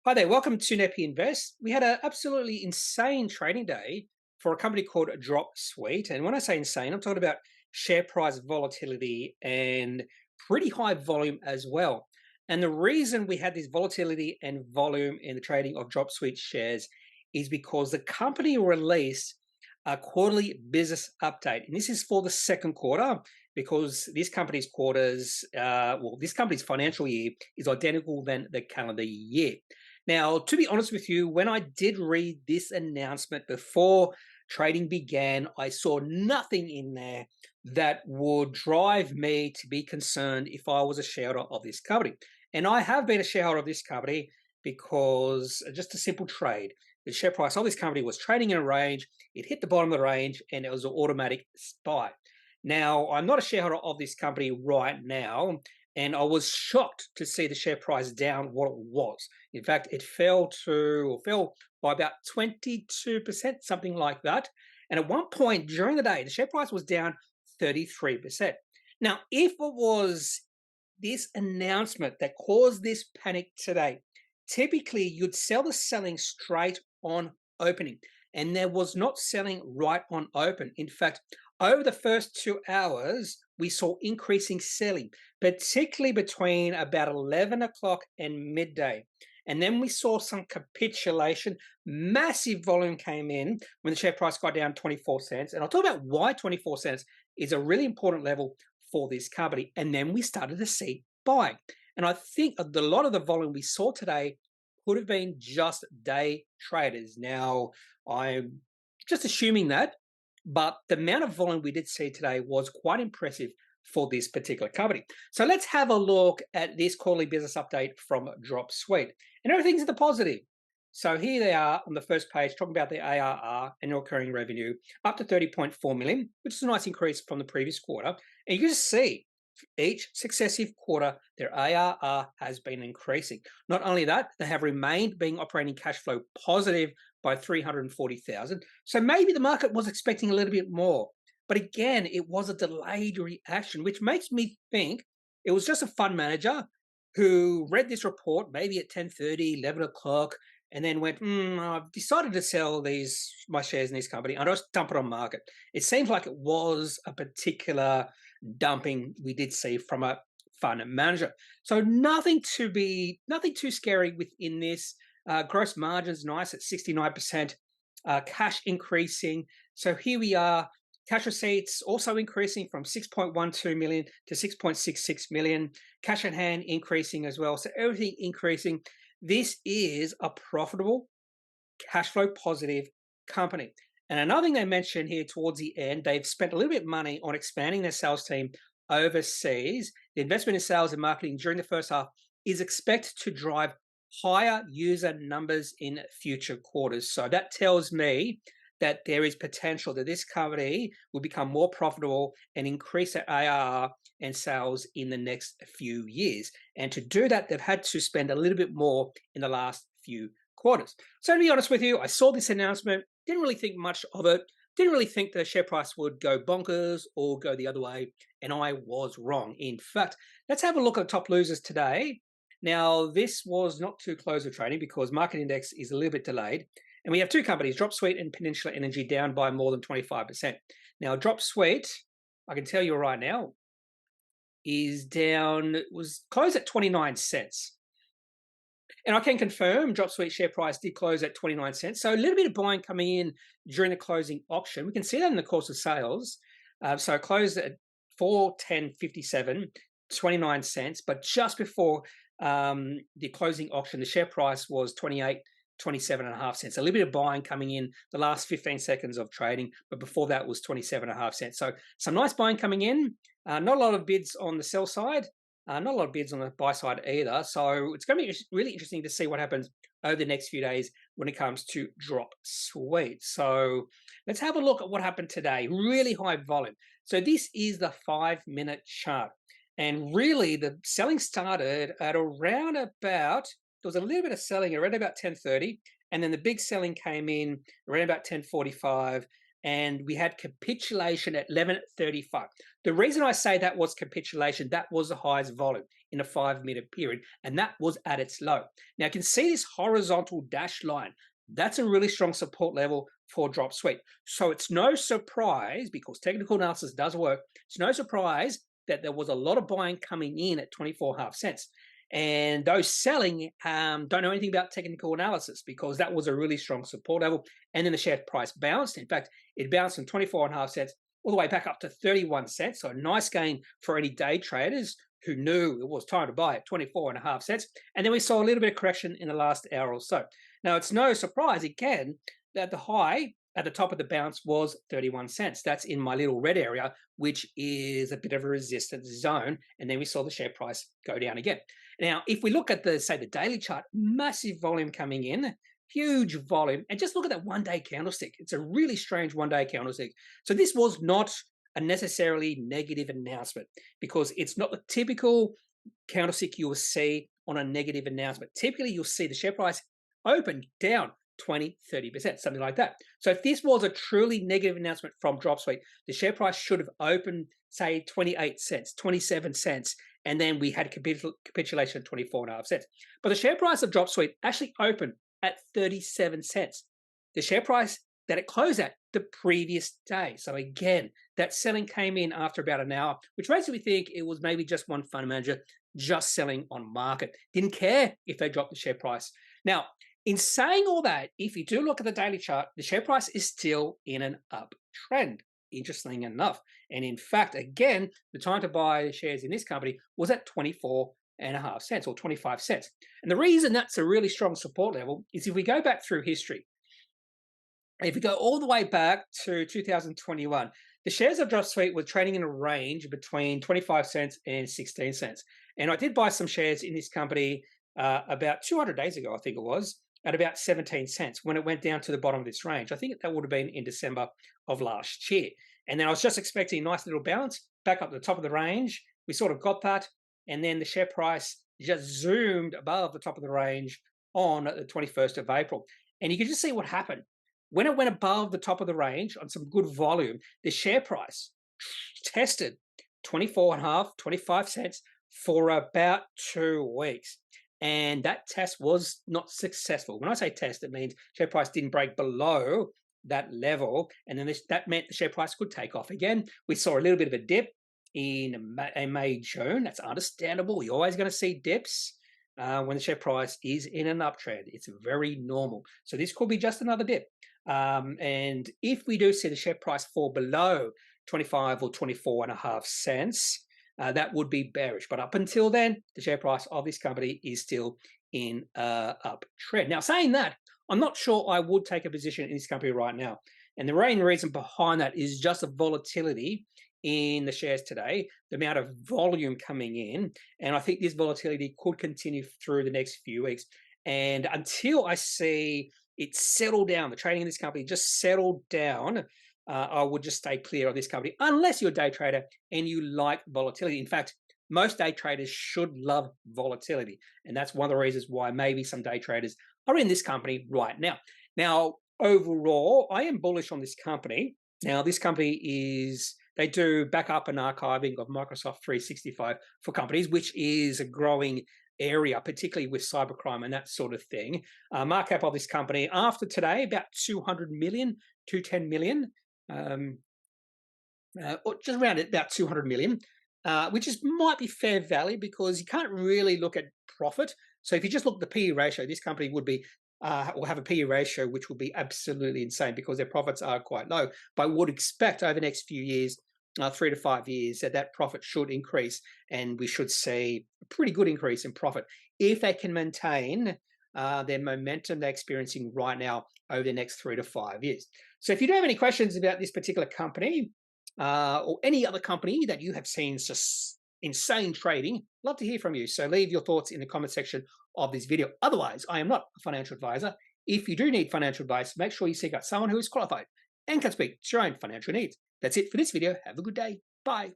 Hi there, welcome to Kneppyinvests. We had an absolutely insane trading day for a company called Dropsuite. And when I say insane, I'm talking about share price volatility and pretty high volume as well. And the reason we had this volatility and volume in the trading of Dropsuite shares is because the company released a quarterly business update. And this is for the second quarter because this company's this company's financial year is identical than the calendar year. Now, to be honest with you, when I did read this announcement before trading began, I saw nothing in there that would drive me to be concerned if I was a shareholder of this company. And I have been a shareholder of this company because just a simple trade. The share price of this company was trading in a range, it hit the bottom of the range, and it was an automatic buy. Now, I'm not a shareholder of this company right now, and I was shocked to see the share price down what it was. In fact, it fell by about 22%, something like that. And at one point during the day, the share price was down 33%. Now, if it was this announcement that caused this panic today, typically you'd sell the selling straight on opening. And there was not selling right on open. In fact, over the first 2 hours, we saw increasing selling, particularly between about 11 o'clock and midday. And then we saw some capitulation. Massive volume came in when the share price got down 24 cents. And I'll talk about why 24 cents is a really important level for this company. And then we started to see buying. And I think a lot of the volume we saw today could have been just day traders. Now, I'm just assuming that, but the amount of volume we did see today was quite impressive for this particular company. So let's have a look at this quarterly business update from Dropsuite. And everything's in the positive. So here they are on the first page talking about the ARR, annual recurring revenue, up to 30.4 million, which is a nice increase from the previous quarter. And you can just see each successive quarter, their ARR has been increasing. Not only that, they have remained being operating cash flow positive by 340,000. So maybe the market was expecting a little bit more. But again, it was a delayed reaction, which makes me think it was just a fund manager who read this report maybe at 10:30, 11 o'clock, and then went, I've decided to sell my shares in this company. I'll just dump it on market. It seems like it was a particular dumping we did see from a fund manager. So nothing too scary within this. Gross margins nice at 69%. Cash increasing. So here we are. Cash receipts also increasing from 6.12 million to 6.66 million. Cash at hand increasing as well. So everything increasing. This is a profitable, cash flow positive company. And another thing they mentioned here towards the end, they've spent a little bit of money on expanding their sales team overseas. The investment in sales and marketing during the first half is expected to drive higher user numbers in future quarters. So that tells me that there is potential that this company will become more profitable and increase their ARR and sales in the next few years. And to do that, they've had to spend a little bit more in the last few quarters. So to be honest with you, I saw this announcement, didn't really think much of it, didn't really think the share price would go bonkers or go the other way, and I was wrong. In fact, let's have a look at the top losers today. Now, this was not too close of trading because market index is a little bit delayed. And we have two companies, Dropsuite and Peninsula Energy, down by more than 25%. Now, Dropsuite, I can tell you right now, was closed at 29 cents. And I can confirm Dropsuite share price did close at 29 cents. So a little bit of buying coming in during the closing auction. We can see that in the course of sales. So it closed at 410.57, 29 cents. But just before the closing auction, the share price was 27.5 cents. A little bit of buying coming in the last 15 seconds of trading, but before that was 27.5 cents. So some nice buying coming in. Not a lot of bids on the sell side, not a lot of bids on the buy side either. So it's going to be really interesting to see what happens over the next few days when it comes to Dropsuite. So let's have a look at what happened today. Really high volume. So this is the 5-minute chart. And really the selling started at around about, there was a little bit of selling around about 10:30, and then the big selling came in around about 10:45, and we had capitulation at 11.35. The reason I say that was capitulation, that was the highest volume in a 5-minute period, and that was at its low. Now you can see this horizontal dashed line. That's a really strong support level for Dropsuite. So it's no surprise, because technical analysis does work, it's no surprise that there was a lot of buying coming in at 24.5 cents. And those selling don't know anything about technical analysis, because that was a really strong support level. And then the share price bounced. In fact, it bounced from 24.5 cents all the way back up to 31 cents. So a nice gain for any day traders who knew it was time to buy at 24.5 cents. And then we saw a little bit of correction in the last hour or so. Now, it's no surprise, again, that the high at the top of the bounce was 31 cents. That's in my little red area, which is a bit of a resistance zone. And then we saw the share price go down again. Now, if we look at say the daily chart, massive volume coming in, huge volume, and just look at that one-day candlestick. It's a really strange one-day candlestick. So this was not a necessarily negative announcement, because it's not the typical candlestick you will see on a negative announcement. Typically, you'll see the share price open down 20, 30%, something like that. So if this was a truly negative announcement from Dropsuite, the share price should have opened, say, 28 cents, 27 cents, and then we had capitulation at 24.5 cents. But the share price of Dropsuite actually opened at 37 cents. The share price that it closed at the previous day. So again, that selling came in after about an hour, which makes me think it was maybe just one fund manager just selling on market. Didn't care if they dropped the share price. Now, in saying all that, if you do look at the daily chart, the share price is still in an uptrend, interestingly enough. And in fact, again, the time to buy shares in this company was at 24.5 cents or 25 cents. And the reason that's a really strong support level is if we go back through history, if we go all the way back to 2021, the shares of Dropsuite were trading in a range between 25 cents and 16 cents. And I did buy some shares in this company about 200 days ago, I think it was, at about 17 cents when it went down to the bottom of this range. I think that would have been in December of last year. And then I was just expecting a nice little bounce back up to the top of the range. We sort of got that. And then the share price just zoomed above the top of the range on the 21st of April. And you can just see what happened. When it went above the top of the range on some good volume, the share price tested 24.5, 25 cents for about 2 weeks. And that test was not successful. When I say test, it means share price didn't break below that level. And then that meant the share price could take off again. We saw a little bit of a dip in May, June. That's understandable. You're always going to see dips when the share price is in an uptrend. It's very normal. So this could be just another dip. And if we do see the share price fall below 25 or 24.5 cents, that would be bearish. But up until then, the share price of this company is still in an uptrend. Now, saying that, I'm not sure I would take a position in this company right now. And the main reason behind that is just the volatility in the shares today, the amount of volume coming in. And I think this volatility could continue through the next few weeks. And until I see it settle down, the trading in this company just settled down, I would just stay clear of this company, unless you're a day trader and you like volatility. In fact, most day traders should love volatility. And that's one of the reasons why maybe some day traders are in this company right now. Now, overall, I am bullish on this company. Now, this company they do backup and archiving of Microsoft 365 for companies, which is a growing area, particularly with cybercrime and that sort of thing. Market cap of this company after today, about 200 million, 210 million. Or just around about 200 million, which might be fair value because you can't really look at profit. So if you just look at the PE ratio, this company would be will have a PE ratio which will be absolutely insane because their profits are quite low. But I would expect over the next few years, 3 to 5 years, that profit should increase, and we should see a pretty good increase in profit if they can maintain their momentum they're experiencing right now over the next 3 to 5 years. So if you do have any questions about this particular company or any other company that you have seen just insane trading, I'd love to hear from you. So leave your thoughts in the comment section of this video. Otherwise, I am not a financial advisor. If you do need financial advice, make sure you seek out someone who is qualified and can speak to your own financial needs. That's it for this video. Have a good day. Bye.